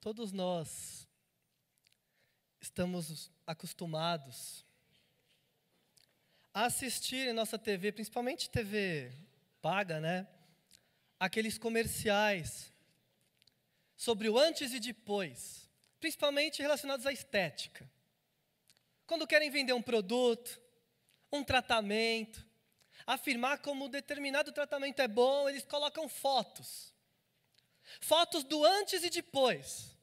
Todos nós estamos acostumados a assistir em nossa TV, principalmente TV paga, né? Aqueles comerciais sobre o antes e depois, principalmente relacionados à estética. Quando querem vender um produto, um tratamento, afirmar como determinado tratamento é bom, eles colocam fotos. Fotos do antes e depois.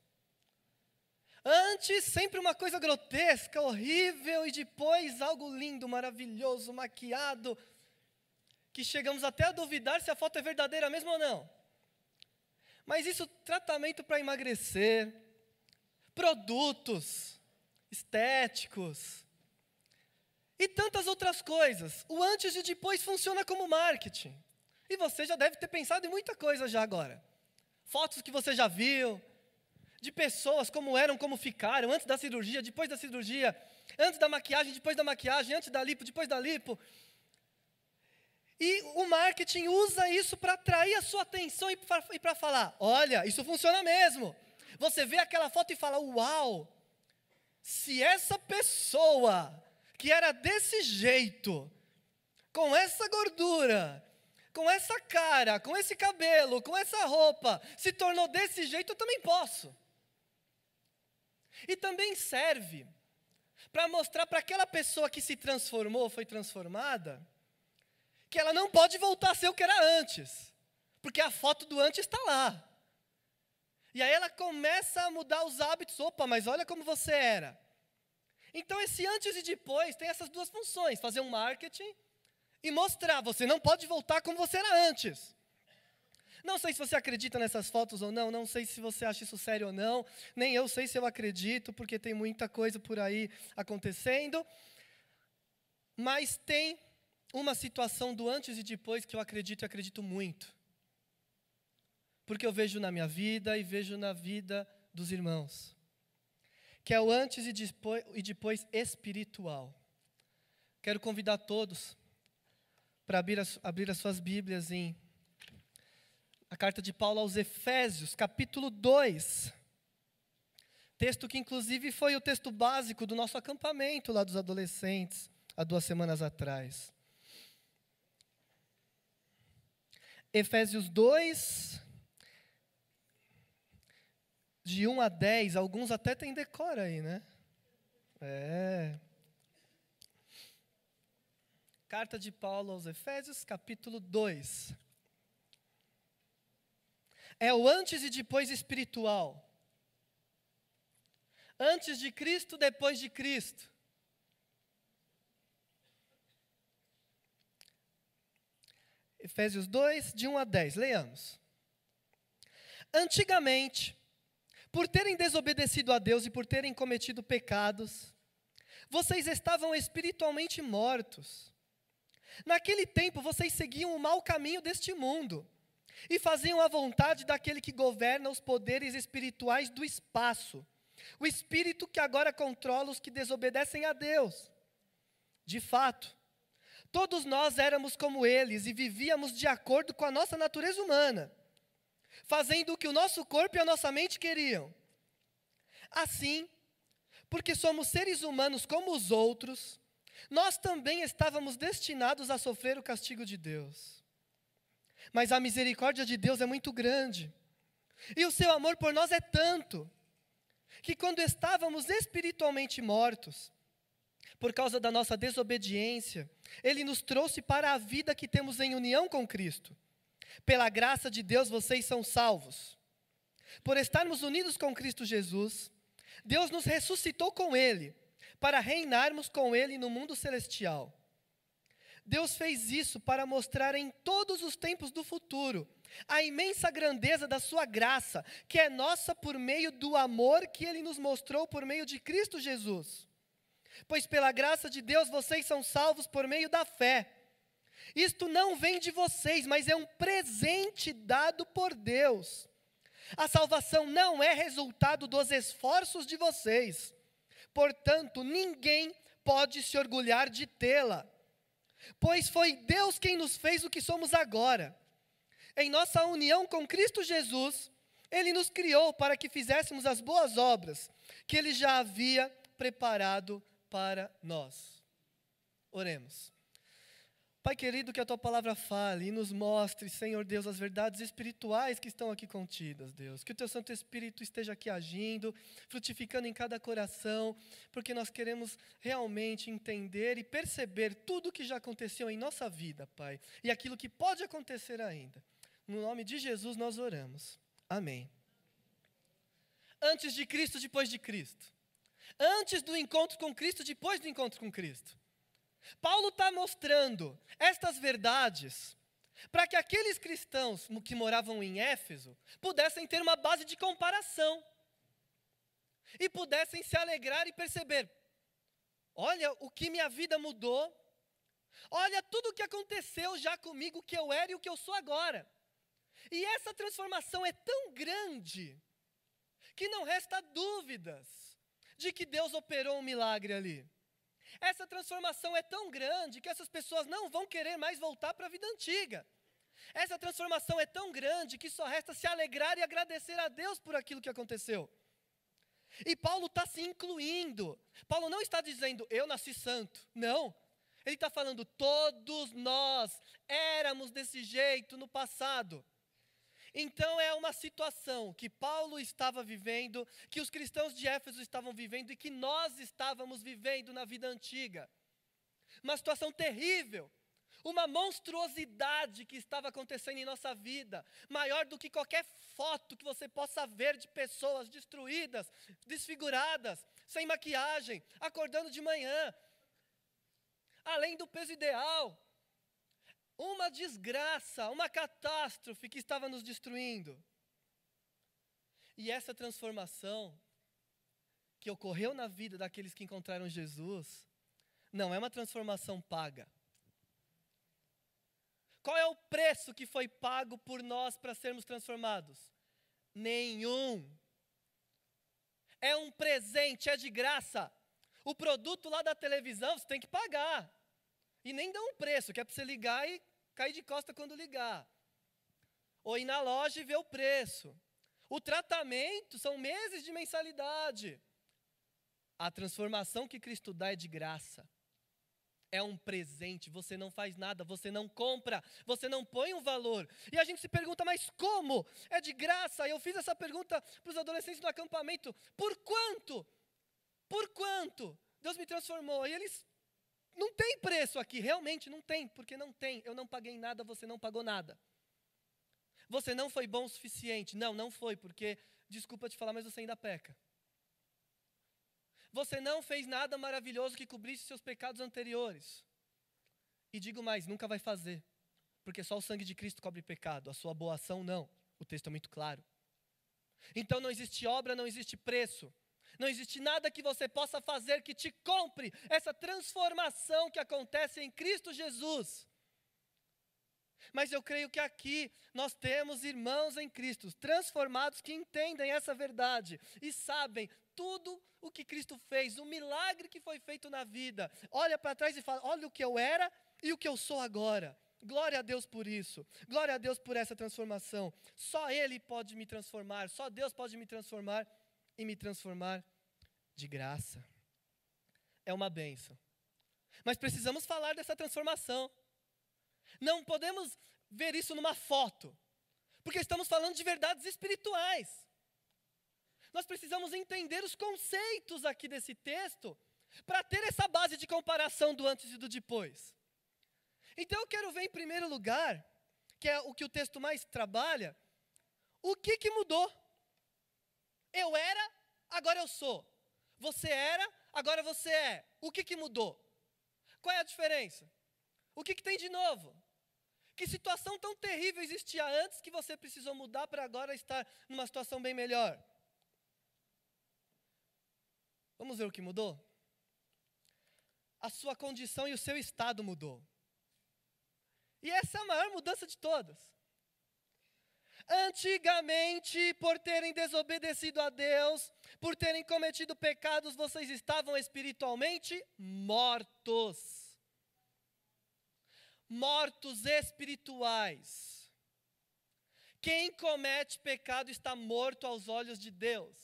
Antes, sempre uma coisa grotesca, horrível, e depois algo lindo, maravilhoso, maquiado, que chegamos até a duvidar se a foto é verdadeira mesmo ou não. Mas isso, tratamento para emagrecer, produtos estéticos e tantas outras coisas. O antes e depois funciona como marketing. E você já deve ter pensado em muita coisa já agora. Fotos que você já viu, de pessoas como eram, como ficaram, antes da cirurgia, depois da cirurgia, antes da maquiagem, depois da maquiagem, antes da lipo, depois da lipo. E o marketing usa isso para atrair a sua atenção e para falar, olha, isso funciona mesmo. Você vê aquela foto e fala, uau, se essa pessoa que era desse jeito, com essa gordura, com essa cara, com esse cabelo, com essa roupa, se tornou desse jeito, eu também posso. E também serve para mostrar para aquela pessoa que se transformou, foi transformada, que ela não pode voltar a ser o que era antes, porque a foto do antes está lá. E aí ela começa a mudar os hábitos, opa, mas olha como você era. Então esse antes e depois tem essas duas funções, fazer um marketing e mostrar, você não pode voltar como você era antes. Não sei se você acredita nessas fotos ou não sei se você acha isso sério ou não, nem eu sei se eu acredito, porque tem muita coisa por aí acontecendo. Mas tem uma situação do antes e depois que eu acredito e acredito muito. Porque eu vejo na minha vida e vejo na vida dos irmãos. Que é o antes e depois espiritual. Quero convidar todos para abrir as suas Bíblias em a carta de Paulo aos Efésios, capítulo 2. Texto que inclusive foi o texto básico do nosso acampamento lá dos adolescentes, há 2 semanas atrás. Efésios 2, de 1 a 10, alguns até tem decor aí, né? Carta de Paulo aos Efésios, capítulo 2. É o antes e depois espiritual. Antes de Cristo, depois de Cristo. Efésios 2, de 1 a 10, leiamos. Antigamente, por terem desobedecido a Deus e por terem cometido pecados, vocês estavam espiritualmente mortos. Naquele tempo, vocês seguiam o mau caminho deste mundo e faziam a vontade daquele que governa os poderes espirituais do espaço, o espírito que agora controla os que desobedecem a Deus. De fato, todos nós éramos como eles e vivíamos de acordo com a nossa natureza humana, fazendo o que o nosso corpo e a nossa mente queriam. Assim, porque somos seres humanos como os outros, nós também estávamos destinados a sofrer o castigo de Deus. Mas a misericórdia de Deus é muito grande, e o seu amor por nós é tanto, que quando estávamos espiritualmente mortos, por causa da nossa desobediência, Ele nos trouxe para a vida que temos em união com Cristo. Pela graça de Deus, vocês são salvos. Por estarmos unidos com Cristo Jesus, Deus nos ressuscitou com Ele, para reinarmos com Ele no mundo celestial. Deus fez isso para mostrar em todos os tempos do futuro a imensa grandeza da sua graça, que é nossa por meio do amor que Ele nos mostrou por meio de Cristo Jesus. Pois pela graça de Deus vocês são salvos por meio da fé. Isto não vem de vocês, mas é um presente dado por Deus. A salvação não é resultado dos esforços de vocês. Portanto, ninguém pode se orgulhar de tê-la. Pois foi Deus quem nos fez o que somos agora. Em nossa união com Cristo Jesus, Ele nos criou para que fizéssemos as boas obras que Ele já havia preparado para nós. Oremos. Pai querido, que a Tua palavra fale e nos mostre, Senhor Deus, as verdades espirituais que estão aqui contidas, Deus. Que o Teu Santo Espírito esteja aqui agindo, frutificando em cada coração, porque nós queremos realmente entender e perceber tudo o que já aconteceu em nossa vida, Pai, e aquilo que pode acontecer ainda. No nome de Jesus nós oramos. Amém. Antes de Cristo, depois de Cristo. Antes do encontro com Cristo, depois do encontro com Cristo. Paulo está mostrando estas verdades para que aqueles cristãos que moravam em Éfeso pudessem ter uma base de comparação e pudessem se alegrar e perceber: olha o que minha vida mudou, olha tudo o que aconteceu já comigo, o que eu era e o que eu sou agora. E essa transformação é tão grande que não resta dúvidas de que Deus operou um milagre ali. Essa transformação é tão grande que essas pessoas não vão querer mais voltar para a vida antiga. Essa transformação é tão grande que só resta se alegrar e agradecer a Deus por aquilo que aconteceu. E Paulo está se incluindo. Paulo não está dizendo, eu nasci santo. Não. Ele está falando, todos nós éramos desse jeito no passado. Então é uma situação que Paulo estava vivendo, que os cristãos de Éfeso estavam vivendo e que nós estávamos vivendo na vida antiga. Uma situação terrível, uma monstruosidade que estava acontecendo em nossa vida, maior do que qualquer foto que você possa ver de pessoas destruídas, desfiguradas, sem maquiagem, acordando de manhã, além do peso ideal. Uma desgraça, uma catástrofe que estava nos destruindo. E essa transformação que ocorreu na vida daqueles que encontraram Jesus, não é uma transformação paga. Qual é o preço que foi pago por nós para sermos transformados? Nenhum. É um presente, é de graça. O produto lá da televisão você tem que pagar. E nem dá um preço, que é para você ligar e cair de costa quando ligar. Ou ir na loja e ver o preço. O tratamento são meses de mensalidade. A transformação que Cristo dá é de graça. É um presente, você não faz nada, você não compra, você não põe um valor. E a gente se pergunta, mas como? É de graça? Eu fiz essa pergunta para os adolescentes do acampamento. Por quanto? Por quanto Deus me transformou? E eles... não tem preço aqui, realmente não tem, porque não tem. Eu não paguei nada, você não pagou nada. Você não foi bom o suficiente. Não, não foi, porque, desculpa te falar, mas você ainda peca. Você não fez nada maravilhoso que cobrisse seus pecados anteriores. E digo mais, nunca vai fazer, porque só o sangue de Cristo cobre pecado, a sua boa ação não. O texto é muito claro. Então não existe obra, não existe preço. Não existe nada que você possa fazer que te compre essa transformação que acontece em Cristo Jesus. Mas eu creio que aqui nós temos irmãos em Cristo, transformados, que entendem essa verdade e sabem tudo o que Cristo fez, o milagre que foi feito na vida. Olha para trás e fala, olha o que eu era e o que eu sou agora. Glória a Deus por isso, glória a Deus por essa transformação. Só Ele pode me transformar, só Deus pode me transformar e me transformar de graça. É uma bênção. Mas precisamos falar dessa transformação. Não podemos ver isso numa foto, porque estamos falando de verdades espirituais. Nós precisamos entender os conceitos aqui desse texto para ter essa base de comparação do antes e do depois. Então eu quero ver em primeiro lugar, que é o que o texto mais trabalha, o que mudou? Eu era, agora eu sou. Você era, agora você é. O que mudou? Qual é a diferença? O que tem de novo? Que situação tão terrível existia antes que você precisou mudar para agora estar numa situação bem melhor? Vamos ver o que mudou? A sua condição e o seu estado mudou. E essa é a maior mudança de todas. Antigamente, por terem desobedecido a Deus, por terem cometido pecados, vocês estavam espiritualmente mortos. Mortos espirituais. Quem comete pecado está morto aos olhos de Deus.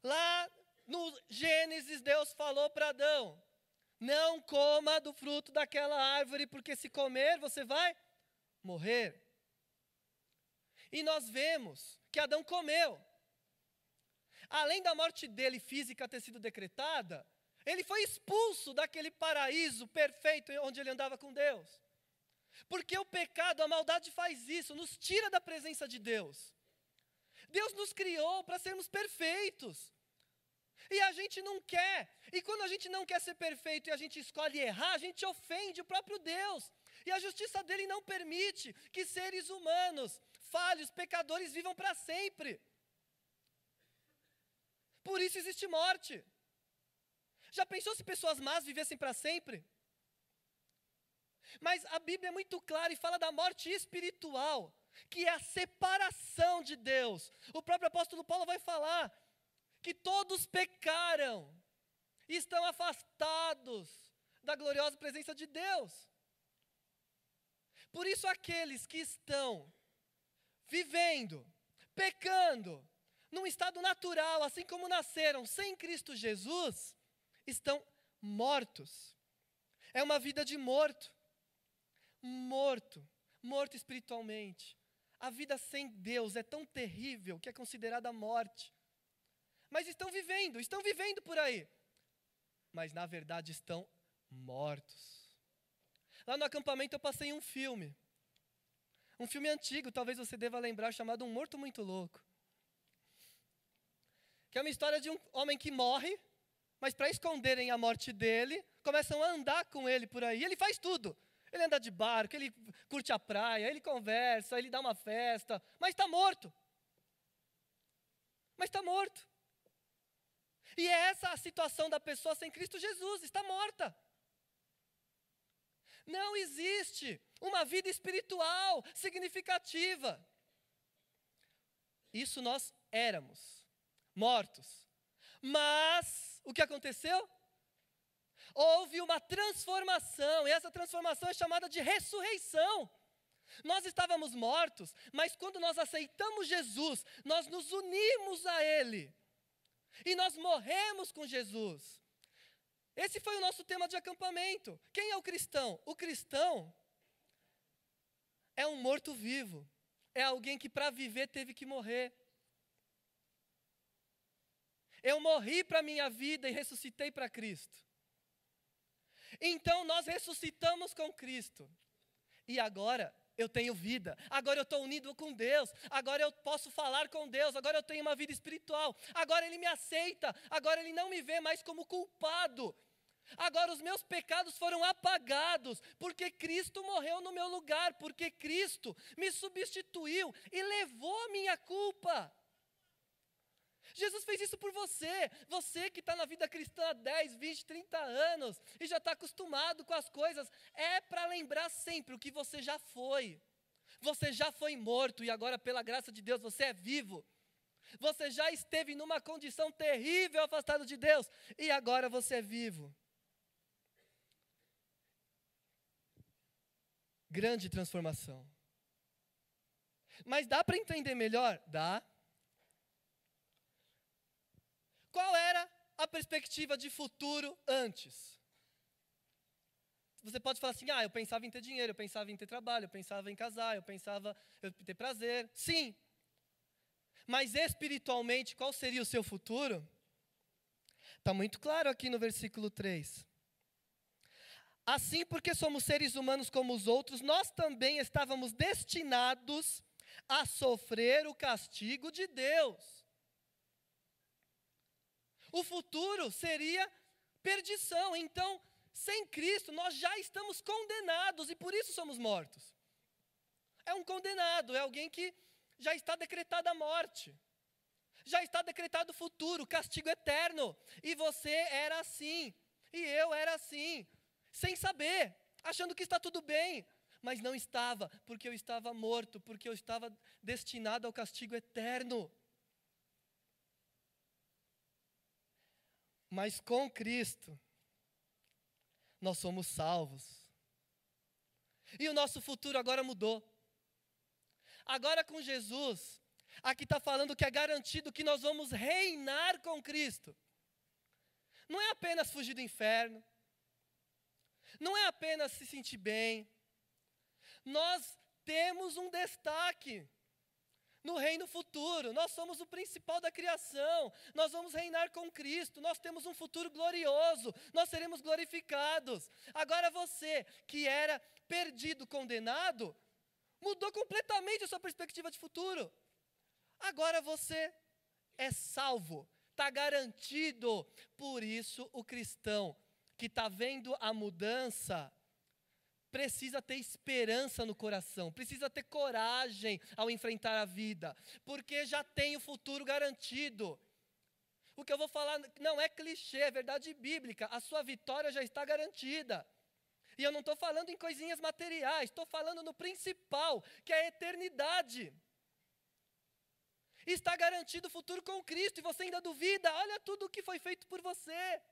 Lá no Gênesis, Deus falou para Adão: não coma do fruto daquela árvore, porque se comer você vai morrer. E nós vemos que Adão comeu. Além da morte dele física ter sido decretada, ele foi expulso daquele paraíso perfeito onde ele andava com Deus. Porque o pecado, a maldade faz isso, nos tira da presença de Deus. Deus nos criou para sermos perfeitos. E a gente não quer. E quando a gente não quer ser perfeito e a gente escolhe errar, a gente ofende o próprio Deus. E a justiça dele não permite que seres humanos, falhos, pecadores, vivam para sempre. Por isso existe morte. Já pensou se pessoas más vivessem para sempre? Mas a Bíblia é muito clara e fala da morte espiritual, que é a separação de Deus. O próprio apóstolo Paulo vai falar que todos pecaram e estão afastados da gloriosa presença de Deus. Por isso aqueles que estão vivendo, pecando, num estado natural, assim como nasceram sem Cristo Jesus, estão mortos. É uma vida de morto. Morto espiritualmente. A vida sem Deus é tão terrível que é considerada morte. Mas estão vivendo por aí. Mas na verdade estão mortos. Lá no acampamento eu passei um filme antigo, talvez você deva lembrar, chamado Um Morto Muito Louco. Que é uma história de um homem que morre, mas para esconderem a morte dele, começam a andar com ele por aí. Ele faz tudo. Ele anda de barco, ele curte a praia, ele conversa, ele dá uma festa, mas está morto. E é essa a situação da pessoa sem Cristo Jesus, está morta. Não existe uma vida espiritual significativa. Isso nós éramos, mortos. Mas o que aconteceu? Houve uma transformação, e essa transformação é chamada de ressurreição. Nós estávamos mortos, mas quando nós aceitamos Jesus, nós nos unimos a Ele. E nós morremos com Jesus. Esse foi o nosso tema de acampamento. Quem é o cristão? O cristão é um morto-vivo. É alguém que para viver teve que morrer. Eu morri para a minha vida e ressuscitei para Cristo. Então nós ressuscitamos com Cristo. E agora eu tenho vida. Agora eu estou unido com Deus. Agora eu posso falar com Deus. Agora eu tenho uma vida espiritual. Agora Ele me aceita. Agora Ele não me vê mais como culpado. Agora os meus pecados foram apagados, porque Cristo morreu no meu lugar, porque Cristo me substituiu e levou a minha culpa. Jesus fez isso por você. Você que está na vida cristã há 10, 20, 30 anos e já está acostumado com as coisas, é para lembrar sempre o que você já foi. Você já foi morto e agora, pela graça de Deus, você é vivo. Você já esteve numa condição terrível, afastado de Deus, e agora você é vivo. Grande transformação. Mas dá para entender melhor? Dá. Qual era a perspectiva de futuro antes? Você pode falar assim, eu pensava em ter dinheiro, eu pensava em ter trabalho, eu pensava em casar, eu pensava em ter prazer. Sim. Mas espiritualmente, qual seria o seu futuro? Está muito claro aqui no versículo 3. Assim, porque somos seres humanos como os outros, nós também estávamos destinados a sofrer o castigo de Deus. O futuro seria perdição. Então, sem Cristo, nós já estamos condenados e por isso somos mortos. É um condenado, é alguém que já está decretada a morte. Já está decretado o futuro, castigo eterno. E você era assim, e eu era assim, sem saber, achando que está tudo bem. Mas não estava, porque eu estava morto, porque eu estava destinado ao castigo eterno. Mas com Cristo, nós somos salvos. E o nosso futuro agora mudou. Agora com Jesus, aqui está falando que é garantido que nós vamos reinar com Cristo. Não é apenas fugir do inferno, não é apenas se sentir bem. Nós temos um destaque no reino futuro. Nós somos o principal da criação. Nós vamos reinar com Cristo. Nós temos um futuro glorioso. Nós seremos glorificados. Agora você, que era perdido, condenado, mudou completamente a sua perspectiva de futuro. Agora você é salvo, está garantido. Por isso o cristão que está vendo a mudança precisa ter esperança no coração, precisa ter coragem ao enfrentar a vida, porque já tem o futuro garantido. O que eu vou falar não é clichê, é verdade bíblica. A sua vitória já está garantida. E eu não estou falando em coisinhas materiais, estou falando no principal, que é a eternidade. Está garantido o futuro com Cristo, e você ainda duvida? Olha tudo o que foi feito por você.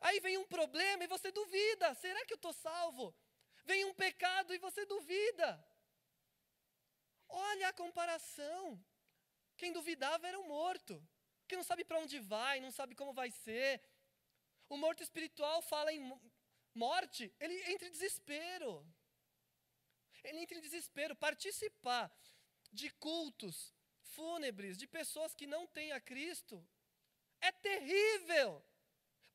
Aí vem um problema e você duvida, será que eu estou salvo? Vem um pecado e você duvida. Olha a comparação. Quem duvidava era o morto, que não sabe para onde vai, não sabe como vai ser. O morto espiritual fala em morte, ele entra em desespero. Ele entra em desespero. Participar de cultos fúnebres, de pessoas que não têm a Cristo, é terrível.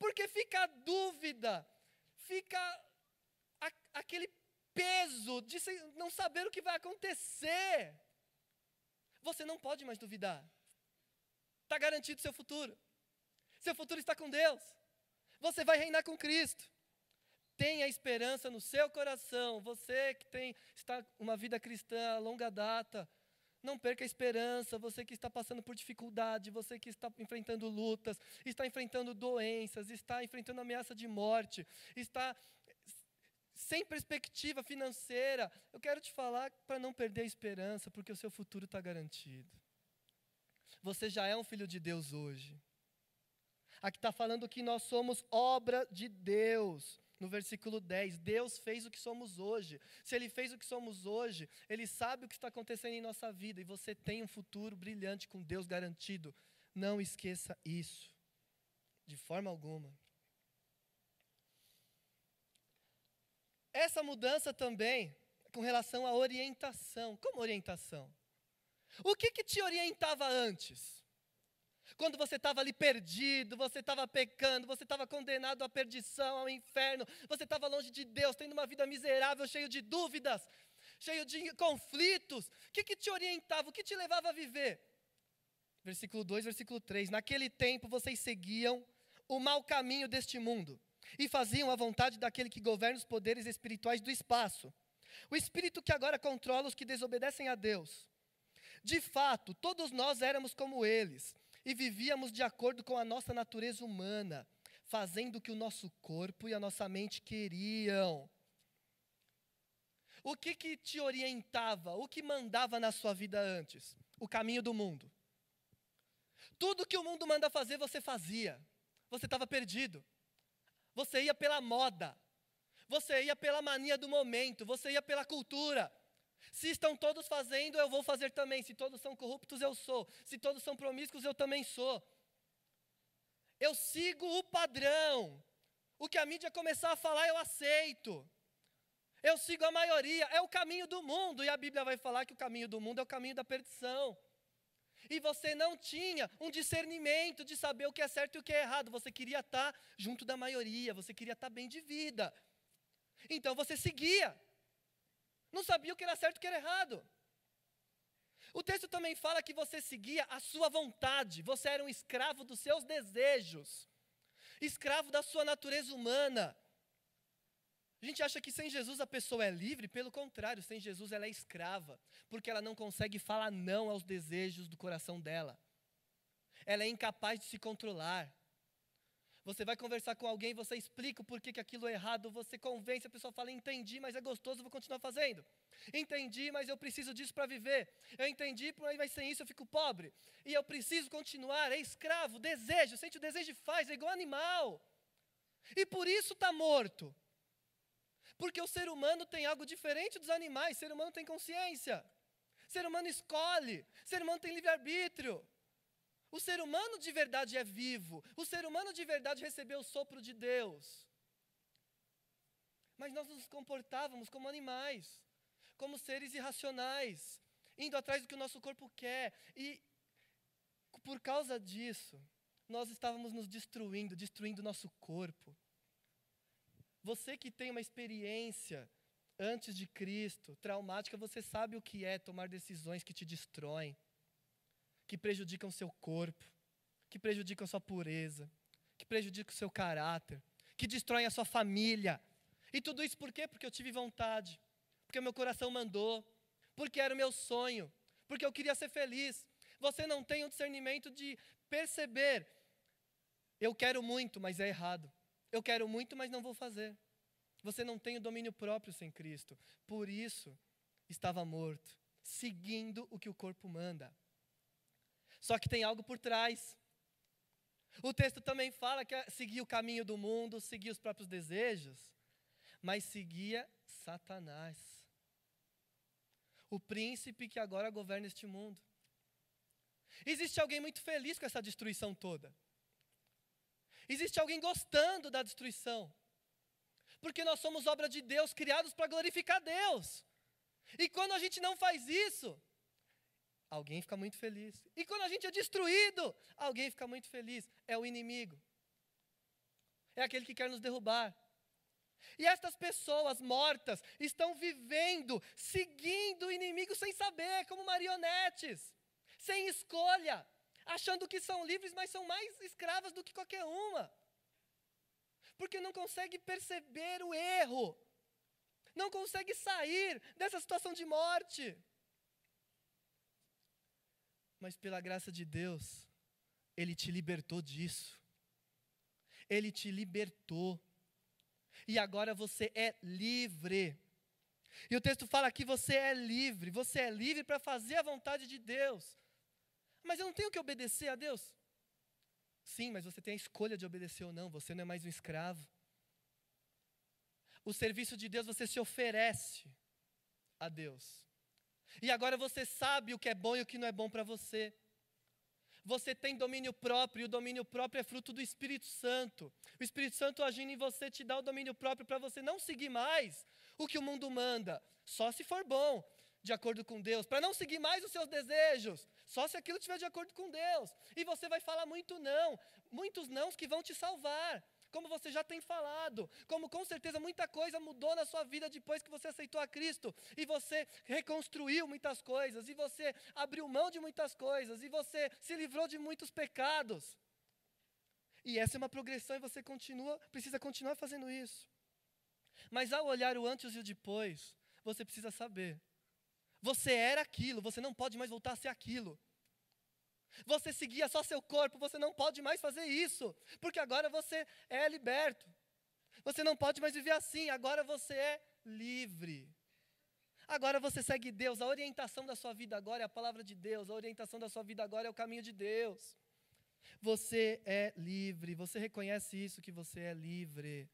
Porque fica a dúvida, fica aquele peso de não saber o que vai acontecer. Você não pode mais duvidar. Está garantido seu futuro. Seu futuro está com Deus. Você vai reinar com Cristo. Tenha esperança no seu coração. Você que está uma vida cristã a longa data, não perca a esperança. Você que está passando por dificuldade, você que está enfrentando lutas, está enfrentando doenças, está enfrentando ameaça de morte, está sem perspectiva financeira. Eu quero te falar para não perder a esperança, porque o seu futuro está garantido. Você já é um filho de Deus hoje. Aqui está falando que nós somos obra de Deus. No versículo 10, Deus fez o que somos hoje. Se Ele fez o que somos hoje, Ele sabe o que está acontecendo em nossa vida. E você tem um futuro brilhante com Deus garantido. Não esqueça isso, de forma alguma. Essa mudança também, com relação à orientação. Como orientação? O que te orientava antes? Quando você estava ali perdido, você estava pecando, você estava condenado à perdição, ao inferno, você estava longe de Deus, tendo uma vida miserável, cheio de dúvidas, cheio de conflitos. O que te orientava, o que te levava a viver? Versículo 2, versículo 3. Naquele tempo vocês seguiam o mau caminho deste mundo e faziam a vontade daquele que governa os poderes espirituais do espaço. O espírito que agora controla os que desobedecem a Deus. De fato, todos nós éramos como eles e vivíamos de acordo com a nossa natureza humana, fazendo o que o nosso corpo e a nossa mente queriam. O que te orientava, o que mandava na sua vida antes? O caminho do mundo. Tudo que o mundo manda fazer, você fazia. Você estava perdido. Você ia pela moda. Você ia pela mania do momento. Você ia pela cultura. Se estão todos fazendo, eu vou fazer também. Se todos são corruptos, eu sou. Se todos são promíscuos, eu também sou. Eu sigo o padrão. O que a mídia começar a falar, eu aceito. Eu sigo a maioria. É o caminho do mundo. E a Bíblia vai falar que o caminho do mundo é o caminho da perdição. E você não tinha um discernimento de saber o que é certo e o que é errado. Você queria estar junto da maioria. Você queria estar bem de vida. Então você seguia. Não sabia o que era certo e o que era errado. O texto também fala que você seguia a sua vontade. Você era um escravo dos seus desejos. Escravo da sua natureza humana. A gente acha que sem Jesus a pessoa é livre. Pelo contrário, sem Jesus ela é escrava. Porque ela não consegue falar não aos desejos do coração dela. Ela é incapaz de se controlar. Você vai conversar com alguém, você explica o porquê que aquilo é errado, você convence, a pessoa fala, entendi, mas é gostoso, vou continuar fazendo. Entendi, mas eu preciso disso para viver. Eu entendi, mas sem isso eu fico pobre. E eu preciso continuar, é escravo, desejo, sente o desejo e faz, é igual animal. E por isso está morto. Porque o ser humano tem algo diferente dos animais. O ser humano tem consciência. O ser humano escolhe. O ser humano tem livre-arbítrio. O ser humano de verdade é vivo. O ser humano de verdade recebeu o sopro de Deus. Mas nós nos comportávamos como animais, como seres irracionais, indo atrás do que o nosso corpo quer. E por causa disso, nós estávamos nos destruindo o nosso corpo. Você que tem uma experiência antes de Cristo, traumática, você sabe o que é tomar decisões que te destroem, que prejudicam o seu corpo, que prejudicam a sua pureza, que prejudicam o seu caráter, que destroem a sua família. E tudo isso por quê? Porque eu tive vontade, porque o meu coração mandou, porque era o meu sonho, porque eu queria ser feliz. Você não tem o discernimento de perceber, eu quero muito, mas é errado. Eu quero muito, mas não vou fazer. Você não tem o domínio próprio sem Cristo. Por isso, estava morto, seguindo o que o corpo manda. Só que tem algo por trás. O texto também fala que seguia o caminho do mundo, seguia os próprios desejos, mas seguia Satanás, o príncipe que agora governa este mundo. Existe alguém muito feliz com essa destruição toda. Existe alguém gostando da destruição. Porque nós somos obra de Deus, criados para glorificar Deus. E quando a gente não faz isso, alguém fica muito feliz. E quando a gente é destruído, alguém fica muito feliz. É o inimigo. É aquele que quer nos derrubar. E estas pessoas mortas estão vivendo, seguindo o inimigo sem saber, como marionetes, sem escolha, achando que são livres, mas são mais escravas do que qualquer uma. Porque não consegue perceber o erro, não consegue sair dessa situação de morte. Mas pela graça de Deus, Ele te libertou disso. Ele te libertou. E agora você é livre. E o texto fala que você é livre para fazer a vontade de Deus. Mas eu não tenho que obedecer a Deus? Sim, mas você tem a escolha de obedecer ou não, você não é mais um escravo. O serviço de Deus, você se oferece a Deus. E agora você sabe o que é bom e o que não é bom para você. Você tem domínio próprio, e o domínio próprio é fruto do Espírito Santo. O Espírito Santo agindo em você te dá o domínio próprio para você não seguir mais o que o mundo manda, só se for bom, de acordo com Deus, para não seguir mais os seus desejos, só se aquilo estiver de acordo com Deus. E você vai falar muitos nãos que vão te salvar, como você já tem falado, como com certeza muita coisa mudou na sua vida depois que você aceitou a Cristo, e você reconstruiu muitas coisas, e você abriu mão de muitas coisas, e você se livrou de muitos pecados. E essa é uma progressão e você precisa continuar fazendo isso. Mas ao olhar o antes e o depois, você precisa saber, você era aquilo, você não pode mais voltar a ser aquilo. Você seguia só seu corpo, você não pode mais fazer isso, porque agora você é liberto. Você não pode mais viver assim, agora você é livre. Agora você segue Deus, a orientação da sua vida agora é a palavra de Deus, a orientação da sua vida agora é o caminho de Deus. Você é livre, você reconhece isso, que você é livre.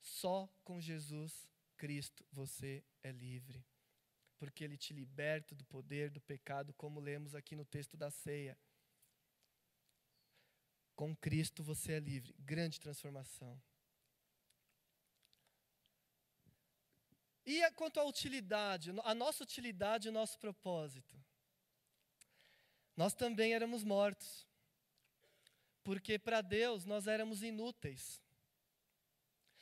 Só com Jesus Cristo você é livre. Porque Ele te liberta do poder do pecado, como lemos aqui no texto da ceia. Com Cristo você é livre. Grande transformação. E quanto à utilidade, a nossa utilidade e o nosso propósito? Nós também éramos mortos. Porque para Deus nós éramos inúteis.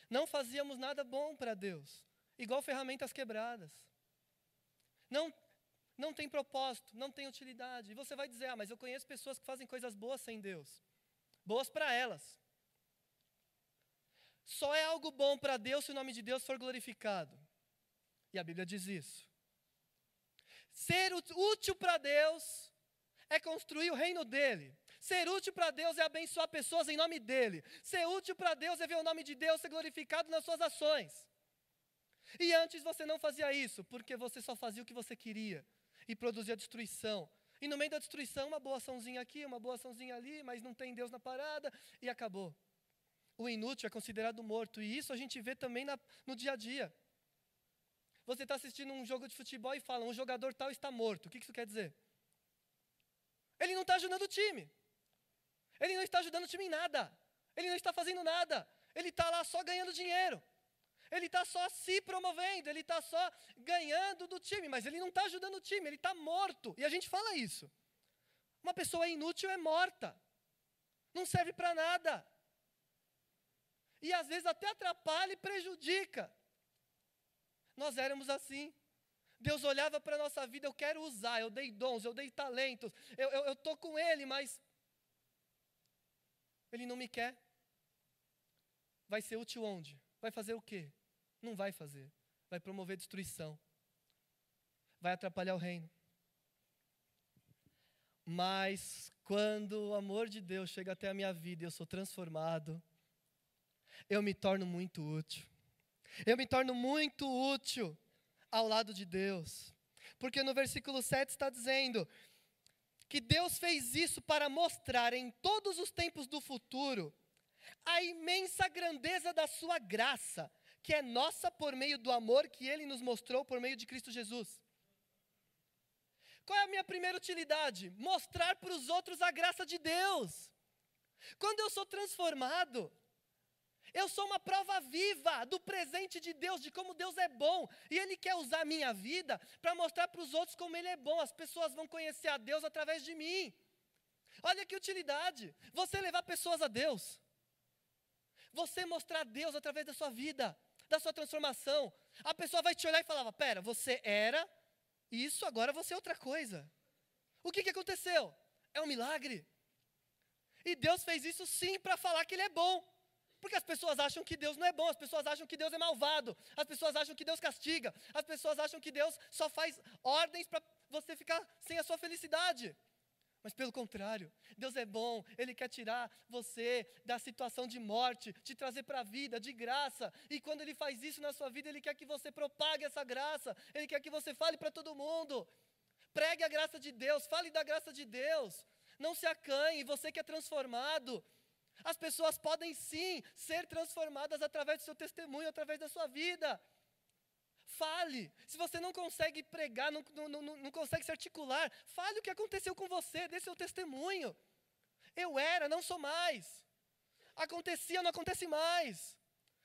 Não fazíamos nada bom para Deus. Igual ferramentas quebradas. Não tem propósito, não tem utilidade. E você vai dizer, mas eu conheço pessoas que fazem coisas boas sem Deus. Boas para elas. Só é algo bom para Deus se o nome de Deus for glorificado. E a Bíblia diz isso. Ser útil para Deus é construir o reino dEle. Ser útil para Deus é abençoar pessoas em nome dEle. Ser útil para Deus é ver o nome de Deus ser glorificado nas suas ações. E antes você não fazia isso, porque você só fazia o que você queria e produzia destruição. E no meio da destruição, uma boa açãozinha aqui, uma boa açãozinha ali, mas não tem Deus na parada e acabou. o inútil é considerado morto. E isso a gente vê também no dia a dia. Você está assistindo um jogo de futebol e fala, um jogador tal está morto. O que isso quer dizer? Ele não está ajudando o time. Ele não está ajudando o time em nada. Ele não está fazendo nada. Ele está lá só ganhando dinheiro. Ele está só se promovendo. Ele está só ganhando do time. Mas ele não está ajudando o time. Ele está morto. E a gente fala isso. Uma pessoa inútil é morta. Não serve para nada. E às vezes até atrapalha e prejudica. Nós éramos assim. Deus olhava para a nossa vida, eu quero usar, eu dei dons, eu dei talentos, eu estou com Ele, mas Ele não me quer. Vai ser útil onde? Vai fazer o quê? Não vai fazer. Vai promover destruição. Vai atrapalhar o reino. Mas quando o amor de Deus chega até a minha vida e eu sou transformado, eu me torno muito útil. Eu me torno muito útil ao lado de Deus. Porque no versículo 7 está dizendo que Deus fez isso para mostrar em todos os tempos do futuro a imensa grandeza da sua graça, que é nossa por meio do amor que Ele nos mostrou por meio de Cristo Jesus. Qual é a minha primeira utilidade? Mostrar para os outros a graça de Deus. Quando eu sou transformado, eu sou uma prova viva do presente de Deus, de como Deus é bom. E Ele quer usar a minha vida para mostrar para os outros como Ele é bom. As pessoas vão conhecer a Deus através de mim. Olha que utilidade. Você levar pessoas a Deus. Você mostrar a Deus através da sua vida, da sua transformação. A pessoa vai te olhar e falar, pera, você era isso, agora você é outra coisa. O que aconteceu? É um milagre. E Deus fez isso sim para falar que Ele é bom. Porque as pessoas acham que Deus não é bom, as pessoas acham que Deus é malvado, as pessoas acham que Deus castiga, as pessoas acham que Deus só faz ordens para você ficar sem a sua felicidade. Mas pelo contrário, Deus é bom, Ele quer tirar você da situação de morte, te trazer para a vida, de graça. E quando Ele faz isso na sua vida, Ele quer que você propague essa graça, Ele quer que você fale para todo mundo. Pregue a graça de Deus, fale da graça de Deus. Não se acanhe, você que é transformado. As pessoas podem sim ser transformadas através do seu testemunho, através da sua vida. Fale. Se você não consegue pregar, não consegue se articular, fale o que aconteceu com você, dê seu testemunho. Eu era, não sou mais. Acontecia, não acontece mais.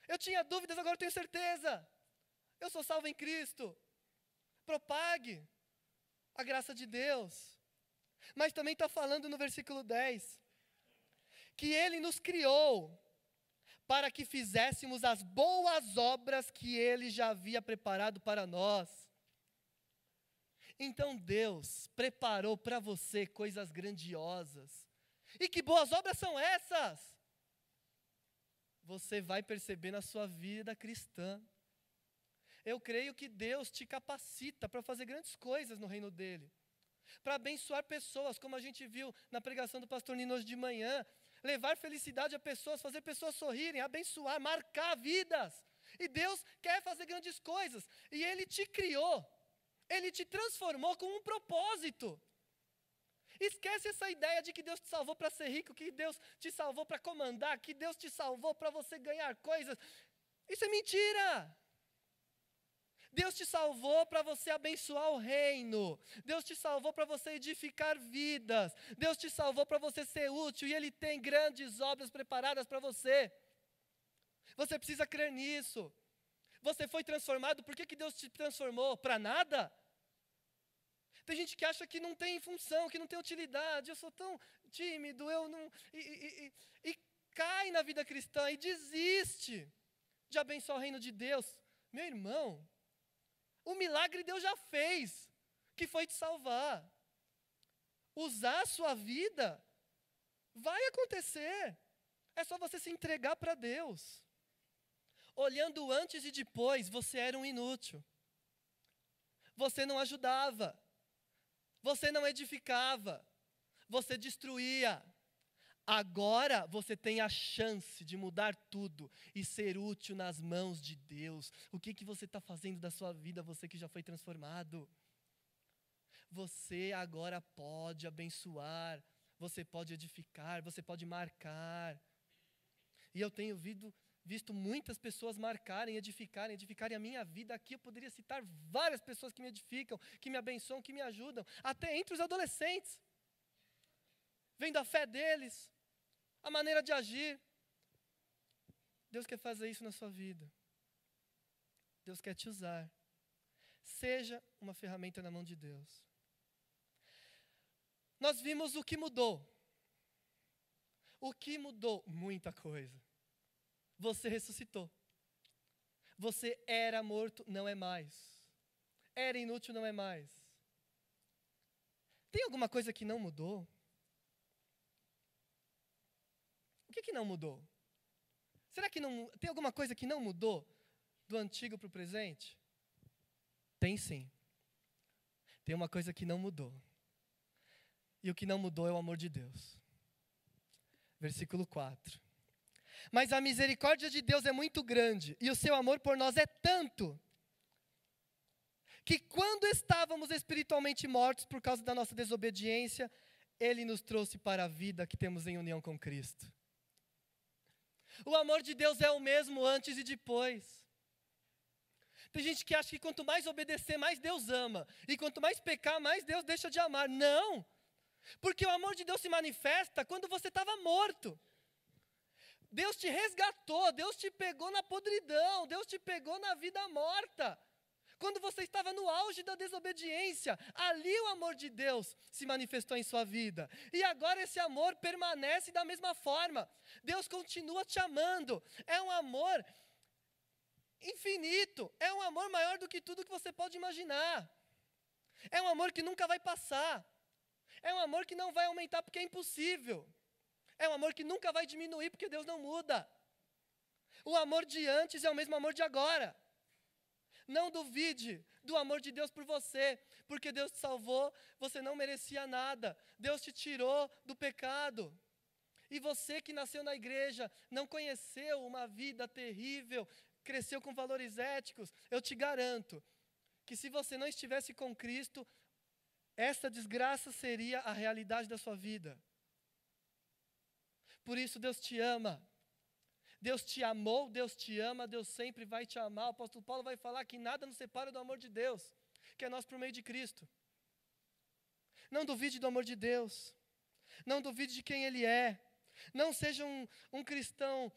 Eu tinha dúvidas, agora eu tenho certeza. Eu sou salvo em Cristo. Propague a graça de Deus. Mas também está falando no versículo 10, que Ele nos criou para que fizéssemos as boas obras que Ele já havia preparado para nós. Então Deus preparou para você coisas grandiosas. E que boas obras são essas? Você vai perceber na sua vida cristã. Eu creio que Deus te capacita para fazer grandes coisas no reino dEle. Para abençoar pessoas, como a gente viu na pregação do pastor Nino hoje de manhã. Levar felicidade a pessoas, fazer pessoas sorrirem, abençoar, marcar vidas. E Deus quer fazer grandes coisas. E Ele te criou. Ele te transformou com um propósito. Esquece essa ideia de que Deus te salvou para ser rico, que Deus te salvou para comandar, que Deus te salvou para você ganhar coisas. Isso é mentira. Deus te salvou para você abençoar o reino. Deus te salvou para você edificar vidas. Deus te salvou para você ser útil. E Ele tem grandes obras preparadas para você. Você precisa crer nisso. Você foi transformado. Por que Deus te transformou? Para nada? Tem gente que acha que não tem função, que não tem utilidade. Eu sou tão tímido, eu não... E cai na vida cristã e desiste de abençoar o reino de Deus. Meu irmão, o milagre Deus já fez, que foi te salvar. Usar a sua vida vai acontecer. É só você se entregar para Deus. Olhando antes e depois, você era um inútil. Você não ajudava. Você não edificava. Você destruía. Agora você tem a chance de mudar tudo e ser útil nas mãos de Deus. O que você está fazendo da sua vida, você que já foi transformado? Você agora pode abençoar, você pode edificar, você pode marcar. E eu tenho visto muitas pessoas marcarem, edificarem a minha vida. Aqui eu poderia citar várias pessoas que me edificam, que me abençoam, que me ajudam, até entre os adolescentes. Vendo a fé deles, a maneira de agir. Deus quer fazer isso na sua vida. Deus quer te usar. Seja uma ferramenta na mão de Deus. Nós vimos o que mudou. O que mudou? Muita coisa. Você ressuscitou. Você era morto, não é mais. Era inútil, não é mais. Tem alguma coisa que não mudou? O que não mudou? Será que não tem alguma coisa que não mudou do antigo para o presente? Tem sim. Tem uma coisa que não mudou. E o que não mudou é o amor de Deus. Versículo 4. Mas a misericórdia de Deus é muito grande, e o seu amor por nós é tanto, que quando estávamos espiritualmente mortos por causa da nossa desobediência, Ele nos trouxe para a vida que temos em união com Cristo. O amor de Deus é o mesmo antes e depois. Tem gente que acha que quanto mais obedecer, mais Deus ama. E quanto mais pecar, mais Deus deixa de amar. Não! Porque o amor de Deus se manifesta quando você estava morto. Deus te resgatou, Deus te pegou na podridão, Deus te pegou na vida morta. Quando você estava no auge da desobediência, ali o amor de Deus se manifestou em sua vida. E agora esse amor permanece da mesma forma. Deus continua te amando. É um amor infinito. É um amor maior do que tudo que você pode imaginar. É um amor que nunca vai passar. É um amor que não vai aumentar porque é impossível. É um amor que nunca vai diminuir porque Deus não muda. O amor de antes é o mesmo amor de agora. Não duvide do amor de Deus por você, porque Deus te salvou, você não merecia nada. Deus te tirou do pecado. E você que nasceu na igreja, não conheceu uma vida terrível, cresceu com valores éticos, eu te garanto que se você não estivesse com Cristo, essa desgraça seria a realidade da sua vida. Por isso Deus te ama. Deus te amou, Deus te ama, Deus sempre vai te amar. O apóstolo Paulo vai falar que nada nos separa do amor de Deus, que é nós por meio de Cristo. Não duvide do amor de Deus. Não duvide de quem Ele é. Não seja um cristão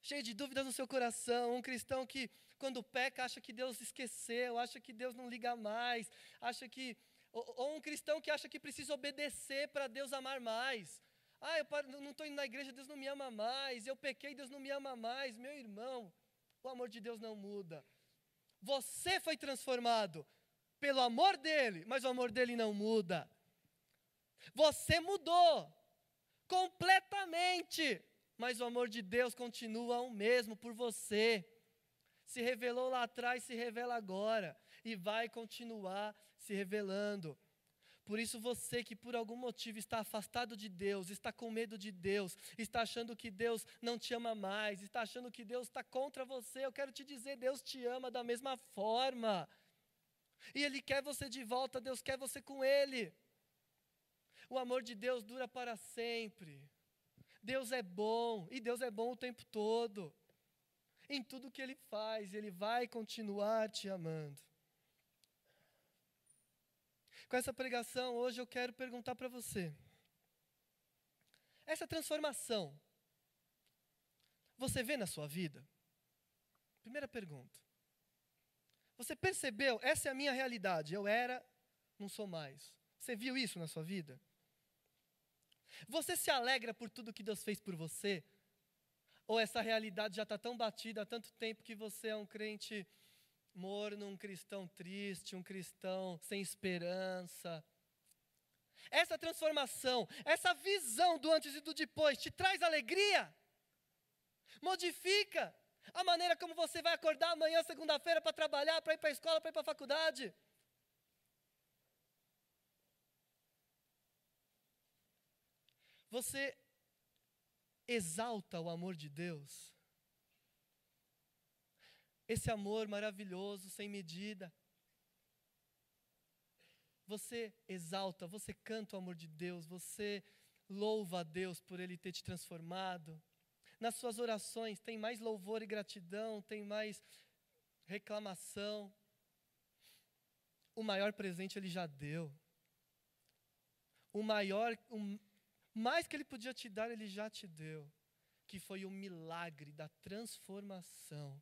cheio de dúvidas no seu coração, um cristão que quando peca acha que Deus esqueceu, acha que Deus não liga mais, ou um cristão que acha que precisa obedecer para Deus amar mais. Eu não estou indo na igreja, Deus não me ama mais. Eu pequei, Deus não me ama mais. Meu irmão, o amor de Deus não muda. Você foi transformado pelo amor dEle, mas o amor dEle não muda. Você mudou completamente, mas o amor de Deus continua o mesmo por você. Se revelou lá atrás, se revela agora e vai continuar se revelando. Por isso você que por algum motivo está afastado de Deus, está com medo de Deus, está achando que Deus não te ama mais, está achando que Deus está contra você, eu quero te dizer, Deus te ama da mesma forma. E Ele quer você de volta, Deus quer você com Ele. O amor de Deus dura para sempre. Deus é bom, e Deus é bom o tempo todo. Em tudo que Ele faz, Ele vai continuar te amando. Com essa pregação, hoje eu quero perguntar para você. Essa transformação, você vê na sua vida? Primeira pergunta. Você percebeu? Essa é a minha realidade. Eu era, não sou mais. Você viu isso na sua vida? Você se alegra por tudo que Deus fez por você? Ou essa realidade já está tão batida há tanto tempo que você é um crente morno, um cristão triste, um cristão sem esperança? Essa transformação, essa visão do antes e do depois te traz alegria? Modifica a maneira como você vai acordar amanhã, segunda-feira, para trabalhar, para ir para a escola, para ir para a faculdade? Você exalta o amor de Deus? Esse amor maravilhoso, sem medida. Você exalta, você canta o amor de Deus, você louva a Deus por Ele ter te transformado. nas suas orações tem mais louvor e gratidão, tem mais reclamação, o maior presente Ele já deu. O mais que Ele podia te dar, Ele já te deu. Que foi o milagre da transformação.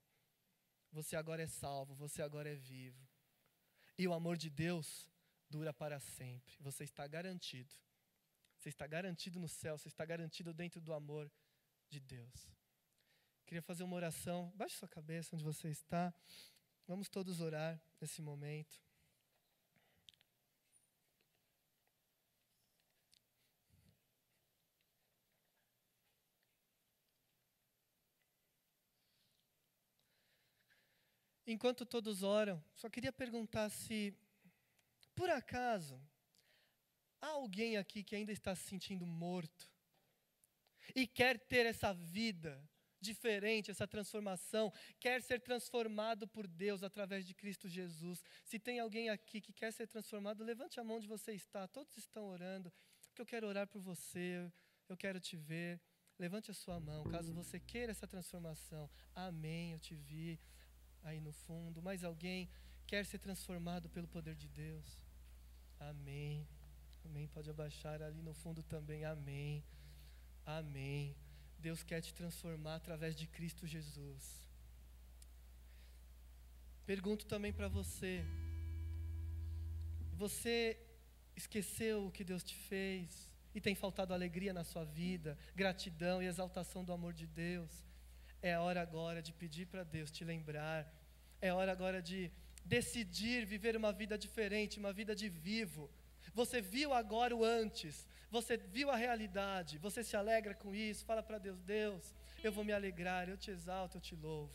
Você agora é salvo, você agora é vivo. E o amor de Deus dura para sempre. Você está garantido. Você está garantido no céu, você está garantido dentro do amor de Deus. Queria fazer uma oração. Baixe sua cabeça onde você está. Vamos todos orar nesse momento. Enquanto todos oram, só queria perguntar se, por acaso, há alguém aqui que ainda está se sentindo morto e quer ter essa vida diferente, essa transformação, quer ser transformado por Deus através de Cristo Jesus. Se tem alguém aqui que quer ser transformado, levante a mão onde você está. Todos estão orando, porque eu quero orar por você, eu quero te ver. Levante a sua mão, caso você queira essa transformação. Amém, eu te vi aí no fundo. Mais alguém quer ser transformado pelo poder de Deus? Amém. Amém. Pode abaixar ali no fundo também. Amém. Amém. Deus quer te transformar através de Cristo Jesus. Pergunto também para você. Você esqueceu o que Deus te fez e tem faltado alegria na sua vida, gratidão e exaltação do amor de Deus? É a hora agora de pedir para Deus te lembrar. É a hora agora de decidir viver uma vida diferente, uma vida de vivo. Você viu agora o antes, você viu a realidade, você se alegra com isso, fala para Deus: Deus, eu vou me alegrar, eu te exalto, eu te louvo.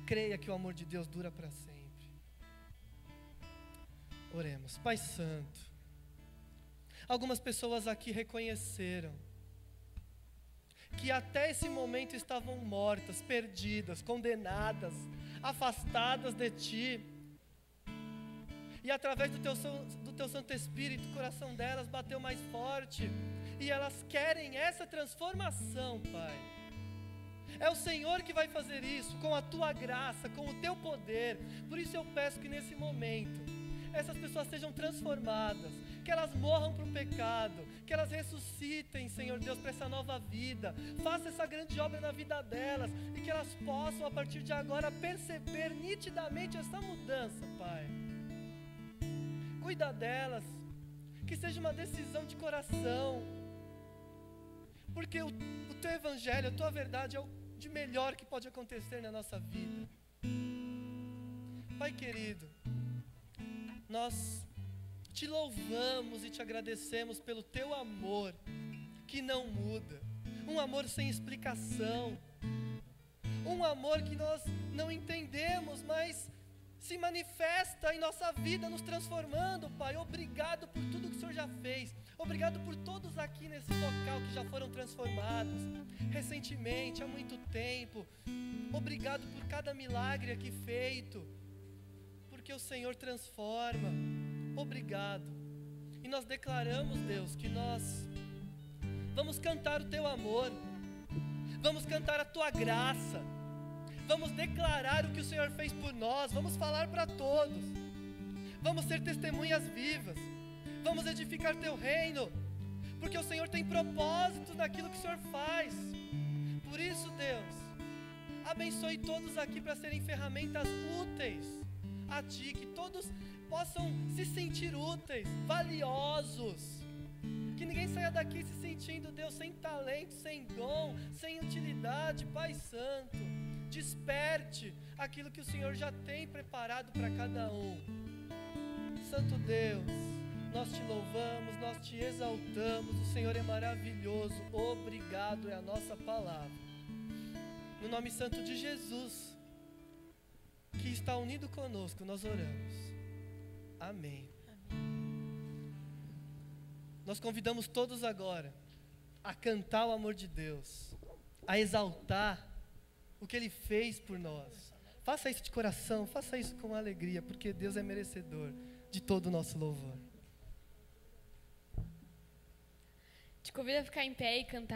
Creia que o amor de Deus dura para sempre. Oremos. Pai Santo, algumas pessoas aqui reconheceram que até esse momento estavam mortas, perdidas, condenadas, afastadas de Ti. E através do Teu Santo Espírito, o coração delas bateu mais forte. E elas querem essa transformação, Pai. É o Senhor que vai fazer isso, com a Tua graça, com o Teu poder. Por isso eu peço que nesse momento, essas pessoas sejam transformadas, que elas morram para o pecado, que elas ressuscitem, Senhor Deus, para essa nova vida. Faça essa grande obra na vida delas e que elas possam, a partir de agora, perceber nitidamente essa mudança, Pai. Cuida delas, que seja uma decisão de coração, porque o Teu Evangelho, a Tua verdade é o de melhor que pode acontecer na nossa vida. Pai querido, nós Te louvamos e Te agradecemos pelo Teu amor, que não muda, um amor sem explicação, um amor que nós não entendemos, mas se manifesta em nossa vida, nos transformando, Pai. Obrigado por tudo que o Senhor já fez, obrigado por todos aqui nesse local que já foram transformados, recentemente, há muito tempo. Obrigado por cada milagre aqui feito, porque o Senhor transforma. Obrigado. E nós declaramos, Deus, que nós vamos cantar o Teu amor, vamos cantar a Tua graça, vamos declarar o que o Senhor fez por nós, vamos falar para todos, vamos ser testemunhas vivas, vamos edificar Teu reino, porque o Senhor tem propósitos naquilo que o Senhor faz. Por isso, Deus, abençoe todos aqui para serem ferramentas úteis a Ti, que todos possam se sentir úteis, valiosos, que ninguém saia daqui se sentindo, Deus, sem talento, sem dom, sem utilidade. Pai Santo, desperte aquilo que o Senhor já tem preparado para cada um. Santo Deus, nós Te louvamos, nós Te exaltamos, o Senhor é maravilhoso. Obrigado é a nossa palavra. No nome santo de Jesus, que está unido conosco, nós oramos. Amém. Nós convidamos todos agora a cantar o amor de Deus, a exaltar o que Ele fez por nós. Faça isso de coração, faça isso com alegria, porque Deus é merecedor de todo o nosso louvor. Te convido a ficar em pé e cantar.